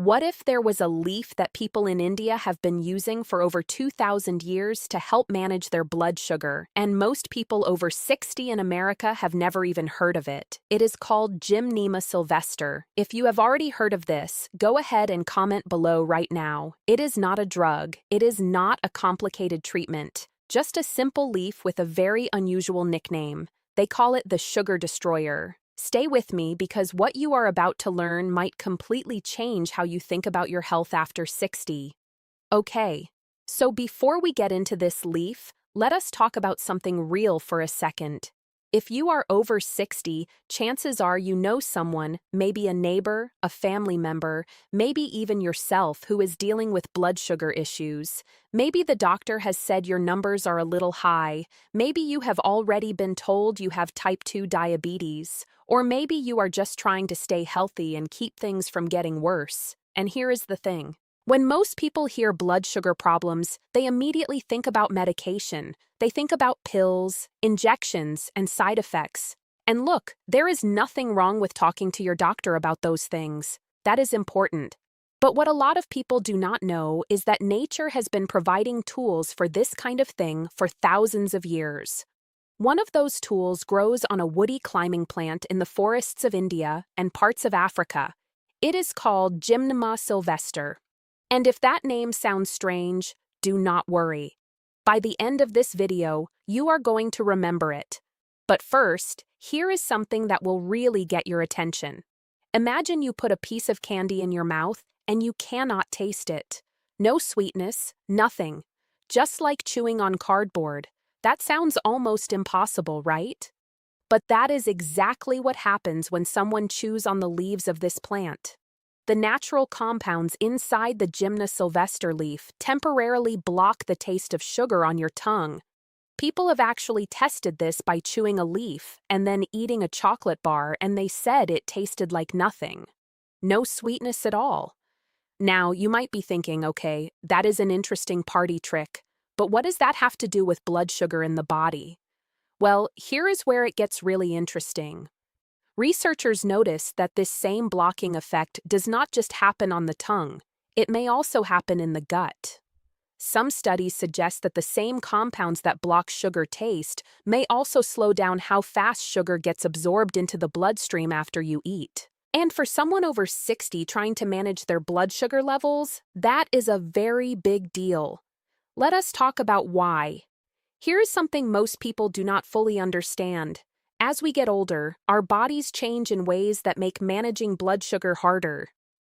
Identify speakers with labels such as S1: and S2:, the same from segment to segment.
S1: What if there was a leaf that people in India have been using for over 2,000 years to help manage their blood sugar, and most people over 60 in America have never even heard of it? It is called Gymnema sylvestre. If you have already heard of this, go ahead and comment below right now. It is not a drug. It is not a complicated treatment. Just a simple leaf with a very unusual nickname. They call it the sugar destroyer. Stay with me because what you are about to learn might completely change how you think about your health after 60. Okay, so before we get into this leaf, let us talk about something real for a second. If you are over 60, chances are you know someone, maybe a neighbor, a family member, maybe even yourself, who is dealing with blood sugar issues. Maybe the doctor has said your numbers are a little high. Maybe you have already been told you have type 2 diabetes. Or maybe you are just trying to stay healthy and keep things from getting worse. And here is the thing. When most people hear blood sugar problems, they immediately think about medication. They think about pills, injections, and side effects. And look, there is nothing wrong with talking to your doctor about those things. That is important. But what a lot of people do not know is that nature has been providing tools for this kind of thing for thousands of years. One of those tools grows on a woody climbing plant in the forests of India and parts of Africa. It is called Gymnema sylvestre. And if that name sounds strange, do not worry. By the end of this video, you are going to remember it. But first, here is something that will really get your attention. Imagine you put a piece of candy in your mouth and you cannot taste it. No sweetness, nothing. Just like chewing on cardboard. That sounds almost impossible, right? But that is exactly what happens when someone chews on the leaves of this plant. The natural compounds inside the Gymnema sylvestre leaf temporarily block the taste of sugar on your tongue. People have actually tested this by chewing a leaf and then eating a chocolate bar, and they said it tasted like nothing. No sweetness at all. Now, you might be thinking, okay, that is an interesting party trick, but what does that have to do with blood sugar in the body? Well, here is where it gets really interesting. Researchers notice that this same blocking effect does not just happen on the tongue, it may also happen in the gut. Some studies suggest that the same compounds that block sugar taste may also slow down how fast sugar gets absorbed into the bloodstream after you eat. And for someone over 60 trying to manage their blood sugar levels, that is a very big deal. Let us talk about why. Here is something most people do not fully understand. As we get older, our bodies change in ways that make managing blood sugar harder.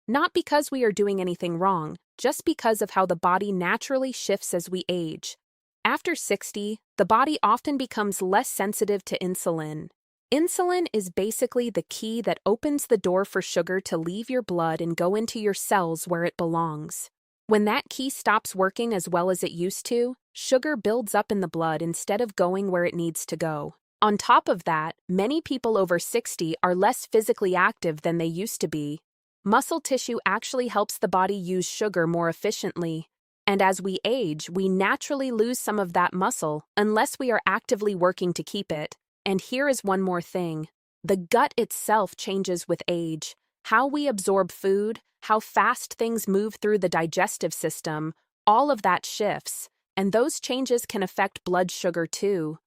S1: Not because we are doing anything wrong, just because of how the body naturally shifts as we age. After 60, the body often becomes less sensitive to insulin. Insulin is basically the key that opens the door for sugar to leave your blood and go into your cells where it belongs. When that key stops working as well as it used to, sugar builds up in the blood instead of going where it needs to go. On top of that, many people over 60 are less physically active than they used to be. Muscle tissue actually helps the body use sugar more efficiently. And as we age, we naturally lose some of that muscle unless we are actively working to keep it. And here is one more thing. The gut itself changes with age. How we absorb food, how fast things move through the digestive system, all of that shifts. And those changes can affect blood sugar too.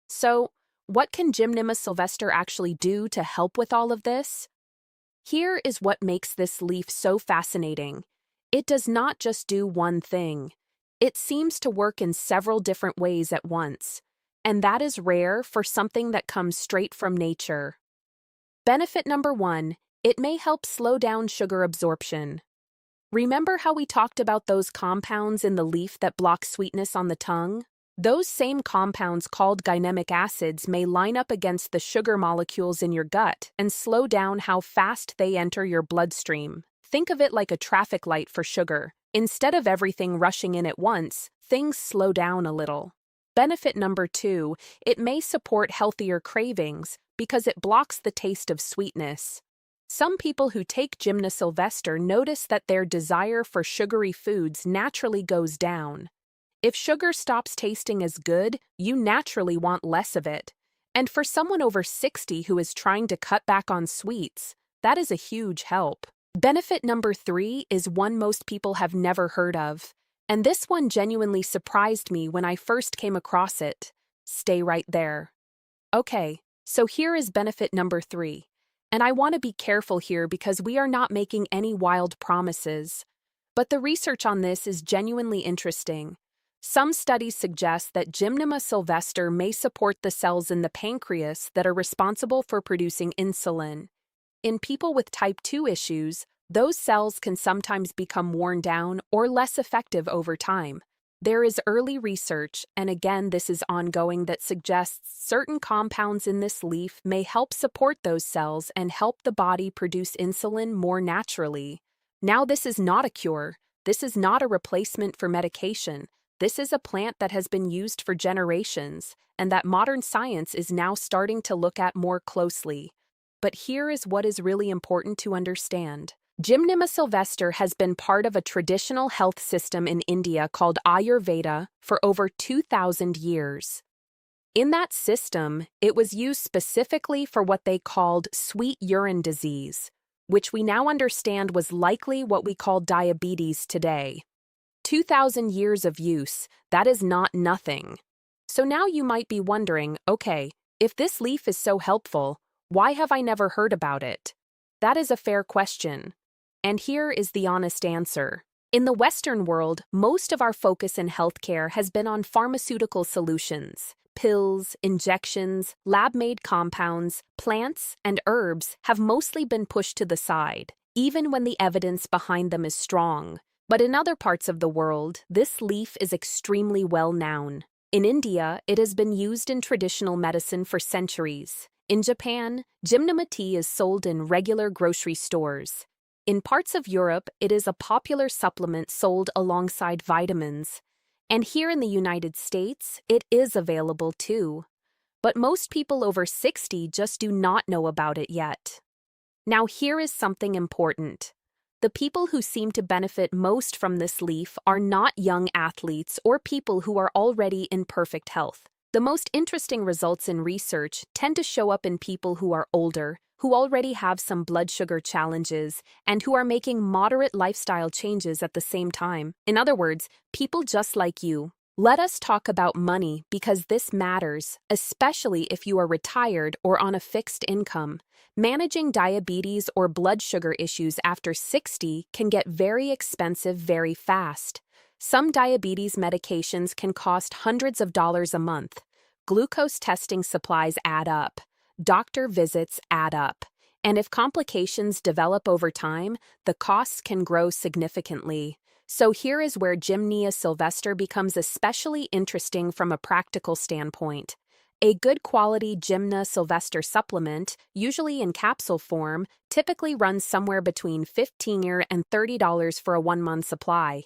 S1: So, what can Gymnema sylvestre actually do to help with all of this? Here is what makes this leaf so fascinating. It does not just do one thing. It seems to work in several different ways at once. And that is rare for something that comes straight from nature. Benefit number 1, it may help slow down sugar absorption. Remember how we talked about those compounds in the leaf that block sweetness on the tongue? Those same compounds called gynemic acids may line up against the sugar molecules in your gut and slow down how fast they enter your bloodstream. Think of it like a traffic light for sugar. Instead of everything rushing in at once, things slow down a little. Benefit number 2, it may support healthier cravings because it blocks the taste of sweetness. Some people who take Gymnema sylvestre notice that their desire for sugary foods naturally goes down. If sugar stops tasting as good, you naturally want less of it. And for someone over 60 who is trying to cut back on sweets, that is a huge help. Benefit number 3 is one most people have never heard of, and this one genuinely surprised me when I first came across it. Stay right there. Okay, so here is benefit number 3. And I want to be careful here because we are not making any wild promises. But the research on this is genuinely interesting. Some studies suggest that Gymnema sylvester may support the cells in the pancreas that are responsible for producing insulin. In people with type 2 issues, those cells can sometimes become worn down or less effective over time. There is early research, and again this is ongoing, that suggests certain compounds in this leaf may help support those cells and help the body produce insulin more naturally. Now this is not a cure, this is not a replacement for medication, this is a plant that has been used for generations, and that modern science is now starting to look at more closely. But here is what is really important to understand. Gymnema sylvester has been part of a traditional health system in India called Ayurveda for over 2,000 years. In that system, it was used specifically for what they called sweet urine disease, which we now understand was likely what we call diabetes today. 2,000 years of use, that is not nothing. So now you might be wondering, okay, if this leaf is so helpful, why have I never heard about it? That is a fair question. And here is the honest answer. In the Western world, most of our focus in healthcare has been on pharmaceutical solutions. Pills, injections, lab-made compounds, plants, and herbs have mostly been pushed to the side, even when the evidence behind them is strong. But in other parts of the world, this leaf is extremely well known. In India, it has been used in traditional medicine for centuries. In Japan, Gymnema tea is sold in regular grocery stores. In parts of Europe, it is a popular supplement sold alongside vitamins. And here in the United States, it is available too. But most people over 60 just do not know about it yet. Now here is something important. The people who seem to benefit most from this leaf are not young athletes or people who are already in perfect health. The most interesting results in research tend to show up in people who are older, who already have some blood sugar challenges, and who are making moderate lifestyle changes at the same time. In other words, people just like you. Let us talk about money because this matters, especially if you are retired or on a fixed income. Managing diabetes or blood sugar issues after 60 can get very expensive very fast. Some diabetes medications can cost hundreds of dollars a month. Glucose testing supplies add up. Doctor visits add up. And if complications develop over time, the costs can grow significantly. So here is where Gymnema sylvester becomes especially interesting from a practical standpoint. A good quality Gymnema sylvester supplement, usually in capsule form, typically runs somewhere between $15 and $30 for a 1-month supply.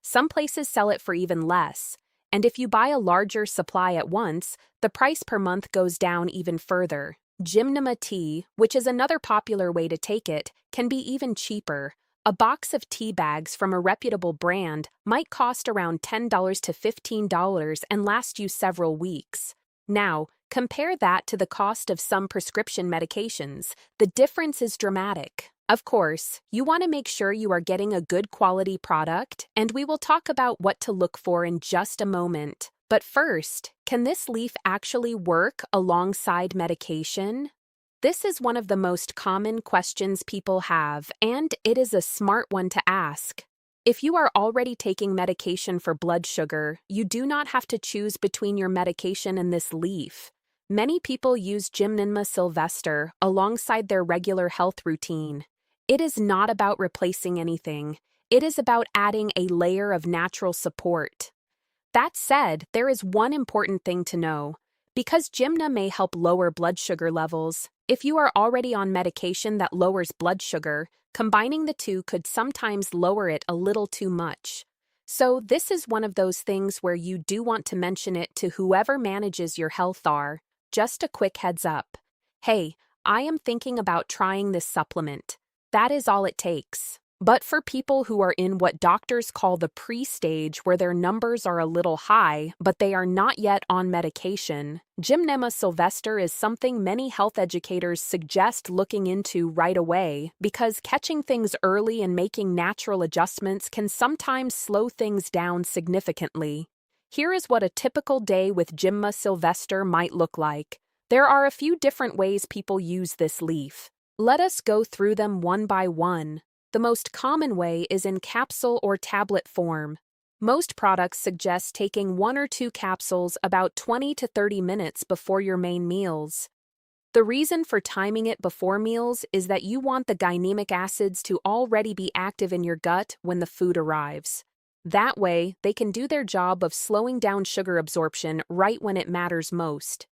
S1: Some places sell it for even less. And if you buy a larger supply at once, the price per month goes down even further. Gymnema tea, which is another popular way to take it, can be even cheaper. A box of tea bags from a reputable brand might cost around $10 to $15 and last you several weeks. Now, compare that to the cost of some prescription medications. The difference is dramatic. Of course, you want to make sure you are getting a good quality product, and we will talk about what to look for in just a moment. But first, can this leaf actually work alongside medication? This is one of the most common questions people have, and it is a smart one to ask. If you are already taking medication for blood sugar, you do not have to choose between your medication and this leaf. Many people use Gymnema sylvester alongside their regular health routine. It is not about replacing anything. It is about adding a layer of natural support. That said, there is one important thing to know. Because Gymnema may help lower blood sugar levels, if you are already on medication that lowers blood sugar, combining the two could sometimes lower it a little too much. So this is one of those things where you do want to mention it to whoever manages your health. Just a quick heads up. Hey, I am thinking about trying this supplement. That is all it takes. But for people who are in what doctors call the pre-stage, where their numbers are a little high, but they are not yet on medication, Gymnema sylvester is something many health educators suggest looking into right away, because catching things early and making natural adjustments can sometimes slow things down significantly. Here is what a typical day with Gymnema sylvester might look like. There are a few different ways people use this leaf. Let us go through them one by one. The most common way is in capsule or tablet form. Most products suggest taking 1 or 2 capsules about 20 to 30 minutes before your main meals. The reason for timing it before meals is that you want the gynemic acids to already be active in your gut when the food arrives. That way, they can do their job of slowing down sugar absorption right when it matters most.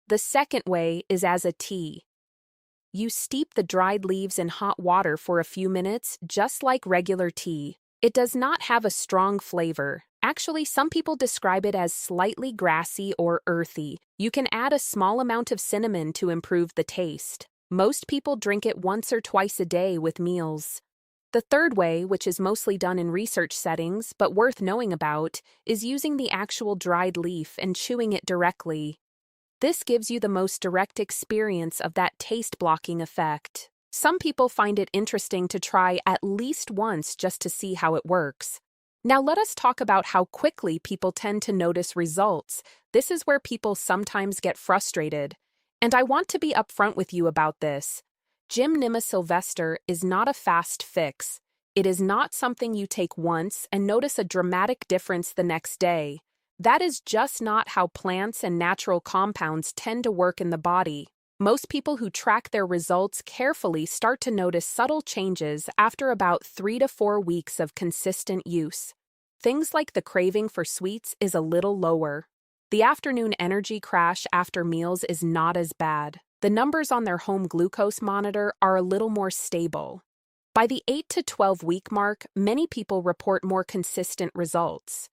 S1: The second way is as a tea. You steep the dried leaves in hot water for a few minutes, just like regular tea. It does not have a strong flavor. Actually, some people describe it as slightly grassy or earthy. You can add a small amount of cinnamon to improve the taste. Most people drink it once or twice a day with meals. The third way, which is mostly done in research settings but worth knowing about, is using the actual dried leaf and chewing it directly. This gives you the most direct experience of that taste-blocking effect. Some people find it interesting to try at least once just to see how it works. Now let us talk about how quickly people tend to notice results. This is where people sometimes get frustrated. And I want to be upfront with you about this. Gymnema sylvester is not a fast fix. It is not something you take once and notice a dramatic difference the next day. That is just not how plants and natural compounds tend to work in the body. Most people who track their results carefully start to notice subtle changes after about 3 to 4 weeks of consistent use. Things like the craving for sweets is a little lower. The afternoon energy crash after meals is not as bad. The numbers on their home glucose monitor are a little more stable. By the 8 to 12 week mark, many people report more consistent results.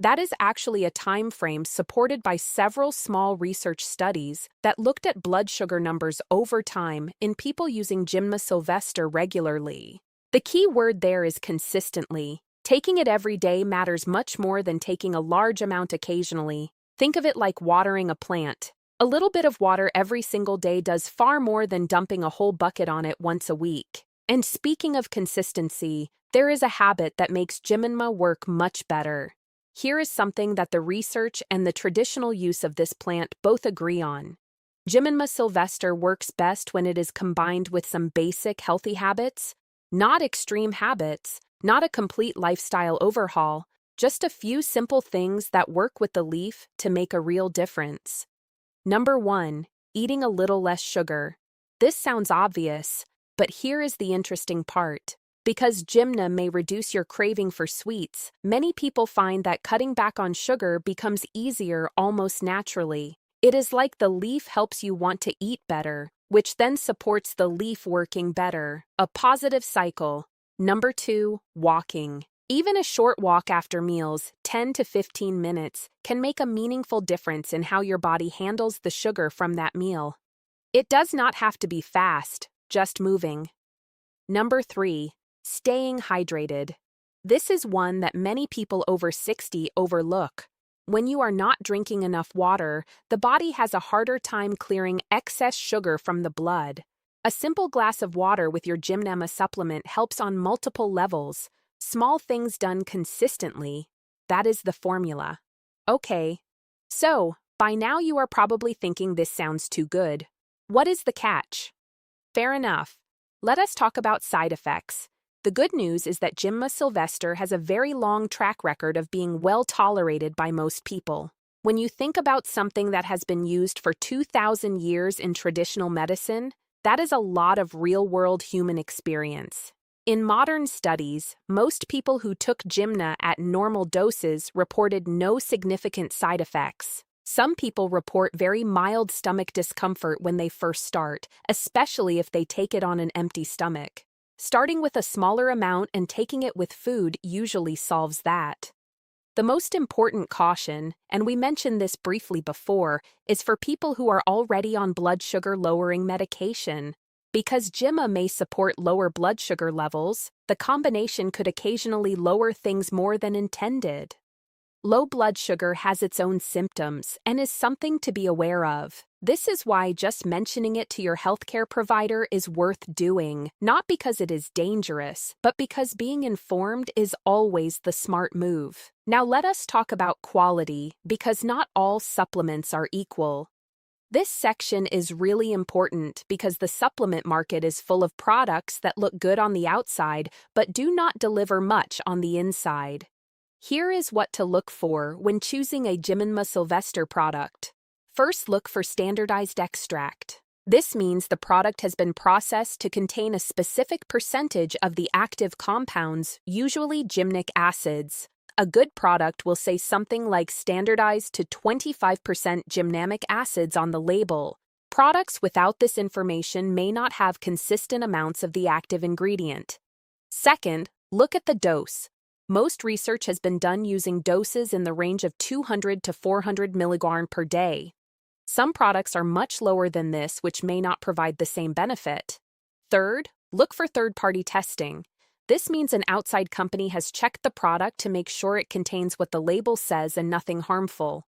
S1: That is actually a time frame supported by several small research studies that looked at blood sugar numbers over time in people using Gymnema sylvester regularly. The key word there is consistently. Taking it every day matters much more than taking a large amount occasionally. Think of it like watering a plant. A little bit of water every single day does far more than dumping a whole bucket on it once a week. And speaking of consistency, there is a habit that makes Gymnema work much better. Here is something that the research and the traditional use of this plant both agree on. Gymnema sylvester works best when it is combined with some basic healthy habits, not extreme habits, not a complete lifestyle overhaul, just a few simple things that work with the leaf to make a real difference. Number 1, eating a little less sugar. This sounds obvious, but here is the interesting part. Because Gymnema may reduce your craving for sweets, many people find that cutting back on sugar becomes easier almost naturally. It is like the leaf helps you want to eat better, which then supports the leaf working better. A positive cycle. Number 2, walking. Even a short walk after meals, 10 to 15 minutes, can make a meaningful difference in how your body handles the sugar from that meal. It does not have to be fast, just moving. Number 3, staying hydrated. This is one that many people over 60 overlook. When you are not drinking enough water, the body has a harder time clearing excess sugar from the blood. A simple glass of water with your Gymnema supplement helps on multiple levels. Small things done consistently. That is the formula. Okay. So, by now you are probably thinking this sounds too good. What is the catch? Fair enough. Let us talk about side effects. The good news is that Gymnema sylvester has a very long track record of being well tolerated by most people. When you think about something that has been used for 2,000 years in traditional medicine, that is a lot of real-world human experience. In modern studies, most people who took Gymnema at normal doses reported no significant side effects. Some people report very mild stomach discomfort when they first start, especially if they take it on an empty stomach. Starting with a smaller amount and taking it with food usually solves that. The most important caution, and we mentioned this briefly before, is for people who are already on blood sugar lowering medication. Because Jimma may support lower blood sugar levels, the combination could occasionally lower things more than intended. Low blood sugar has its own symptoms and is something to be aware of. This is why just mentioning it to your healthcare provider is worth doing, not because it is dangerous, but because being informed is always the smart move. Now let us talk about quality, because not all supplements are equal. This section is really important because the supplement market is full of products that look good on the outside but do not deliver much on the inside. Here is what to look for when choosing a Jimma Sylvester product. First, look for standardized extract. This means the product has been processed to contain a specific percentage of the active compounds, usually gymnic acids. A good product will say something like standardized to 25% gymnamic acids on the label. Products without this information may not have consistent amounts of the active ingredient. Second, look at the dose. Most research has been done using doses in the range of 200 to 400 mg per day. Some products are much lower than this, which may not provide the same benefit. Third, look for third-party testing. This means an outside company has checked the product to make sure it contains what the label says and nothing harmful.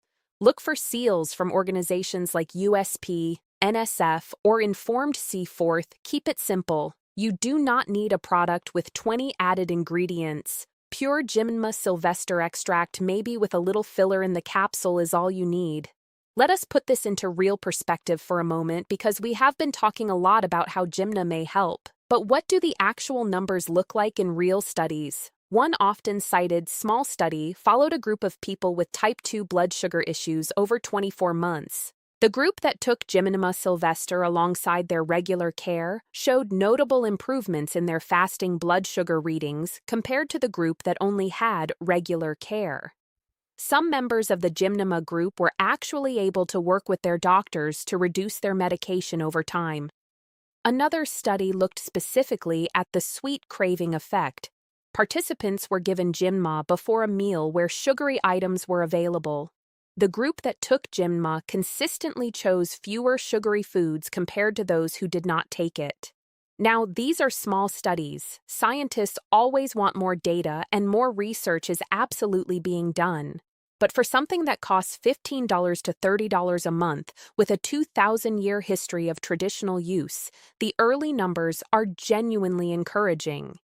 S1: Look for seals from organizations like USP, NSF, or Informed Seaforth. Keep it simple. You do not need a product with 20 added ingredients. Pure Jimma Sylvester extract, maybe with a little filler in the capsule, is all you need. Let us put this into real perspective for a moment, because we have been talking a lot about how Jimna may help. But what do the actual numbers look like in real studies? One often cited small study followed a group of people with type 2 blood sugar issues over 24 months. The group that took Jimma Sylvester alongside their regular care showed notable improvements in their fasting blood sugar readings compared to the group that only had regular care. Some members of the Jimma group were actually able to work with their doctors to reduce their medication over time. Another study looked specifically at the sweet craving effect. Participants were given Jimma before a meal where sugary items were available. The group that took Jimma consistently chose fewer sugary foods compared to those who did not take it. Now, these are small studies. Scientists always want more data, and more research is absolutely being done. But for something that costs $15 to $30 a month with a 2,000-year history of traditional use, the early numbers are genuinely encouraging.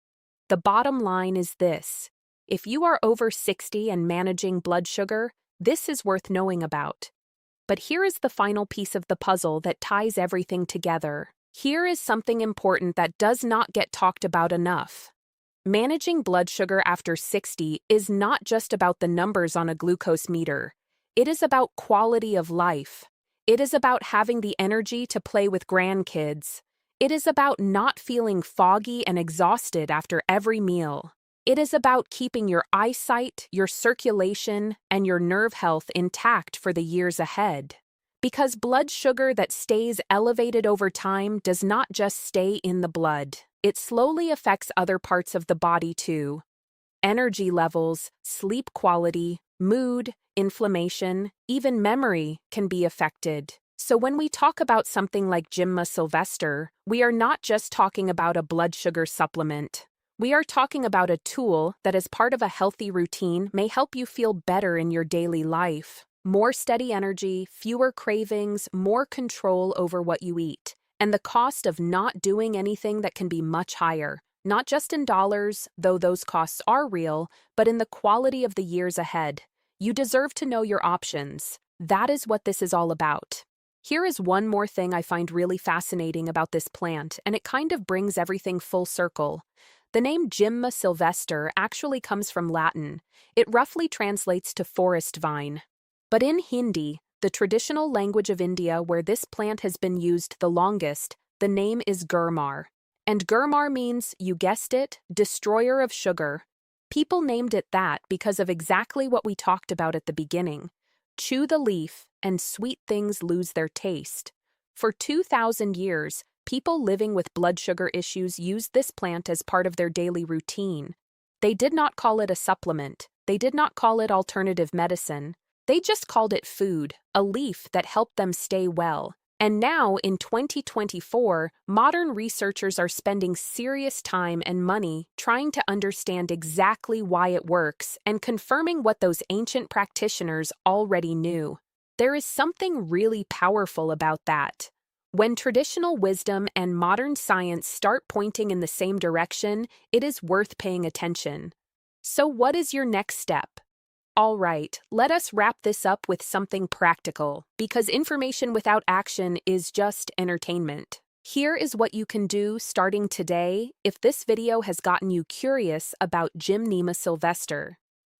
S1: The bottom line is this: if you are over 60 and managing blood sugar, this is worth knowing about. But here is the final piece of the puzzle that ties everything together. Here is something important that does not get talked about enough. Managing blood sugar after 60 is not just about the numbers on a glucose meter. It is about quality of life. It is about having the energy to play with grandkids. It is about not feeling foggy and exhausted after every meal. It is about keeping your eyesight, your circulation, and your nerve health intact for the years ahead. Because blood sugar that stays elevated over time does not just stay in the blood. It slowly affects other parts of the body too. Energy levels, sleep quality, mood, inflammation, even memory can be affected. So when we talk about something like Jimma Sylvester, we are not just talking about a blood sugar supplement. We are talking about a tool that, as part of a healthy routine, may help you feel better in your daily life. More steady energy, fewer cravings, more control over what you eat. And the cost of not doing anything that can be much higher, not just in dollars, though those costs are real, but in the quality of the years ahead. You deserve to know your options. That is what this is all about. Here is one more thing I find really fascinating about this plant, and it kind of brings everything full circle. The name Jimma Sylvester actually comes from Latin. It roughly translates to forest vine. But in Hindi, the traditional language of India where this plant has been used the longest, the name is Gurmar. And Gurmar means, you guessed it, destroyer of sugar. People named it that because of exactly what we talked about at the beginning. Chew the leaf, and sweet things lose their taste. For 2,000 years, people living with blood sugar issues used this plant as part of their daily routine. They did not call it a supplement. They did not call it alternative medicine. They just called it food, a leaf that helped them stay well. And now, in 2024, modern researchers are spending serious time and money trying to understand exactly why it works and confirming what those ancient practitioners already knew. There is something really powerful about that. When traditional wisdom and modern science start pointing in the same direction, it is worth paying attention. So, what is your next step? All right, let us wrap this up with something practical, because information without action is just entertainment. Here is what you can do starting today if this video has gotten you curious about Gymnema sylvester.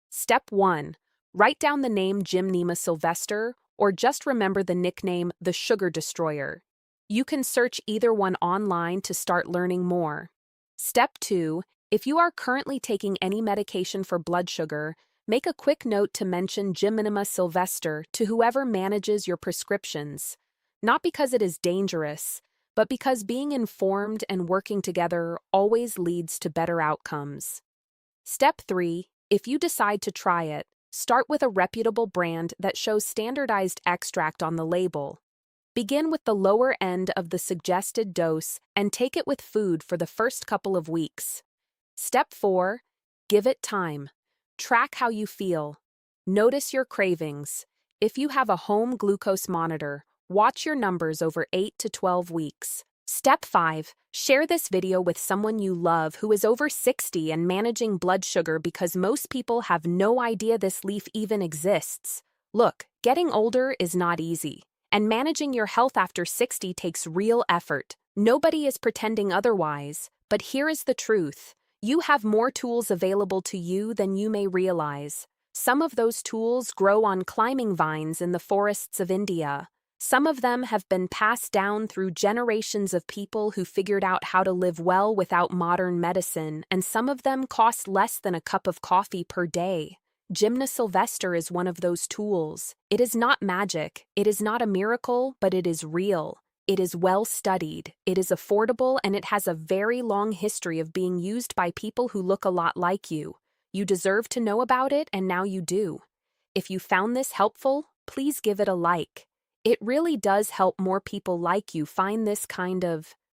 S1: Step 1. Write down the name Gymnema sylvester, or just remember the nickname the Sugar Destroyer. You can search either one online to start learning more. Step 2. If you are currently taking any medication for blood sugar, make a quick note to mention Gymnema sylvester to whoever manages your prescriptions. Not because it is dangerous, but because being informed and working together always leads to better outcomes. Step 3. If you decide to try it, start with a reputable brand that shows standardized extract on the label. Begin with the lower end of the suggested dose and take it with food for the first couple of weeks. Step 4. Give it time. Track how you feel. Notice your cravings. If you have a home glucose monitor, watch your numbers over 8 to 12 weeks. Step 5. Share this video with someone you love who is over 60 and managing blood sugar, because most people have no idea this leaf even exists. Look, getting older is not easy, and managing your health after 60 takes real effort. Nobody is pretending otherwise, but here is the truth. You have more tools available to you than you may realize. Some of those tools grow on climbing vines in the forests of India. Some of them have been passed down through generations of people who figured out how to live well without modern medicine, and some of them cost less than a cup of coffee per day. Gymnema sylvester is one of those tools. It is not magic, it is not a miracle, but it is real. It is well studied, it is affordable, and it has a very long history of being used by people who look a lot like you. You deserve to know about it, and now you do. If you found this helpful, please give it a like. It really does help more people like you find this kind of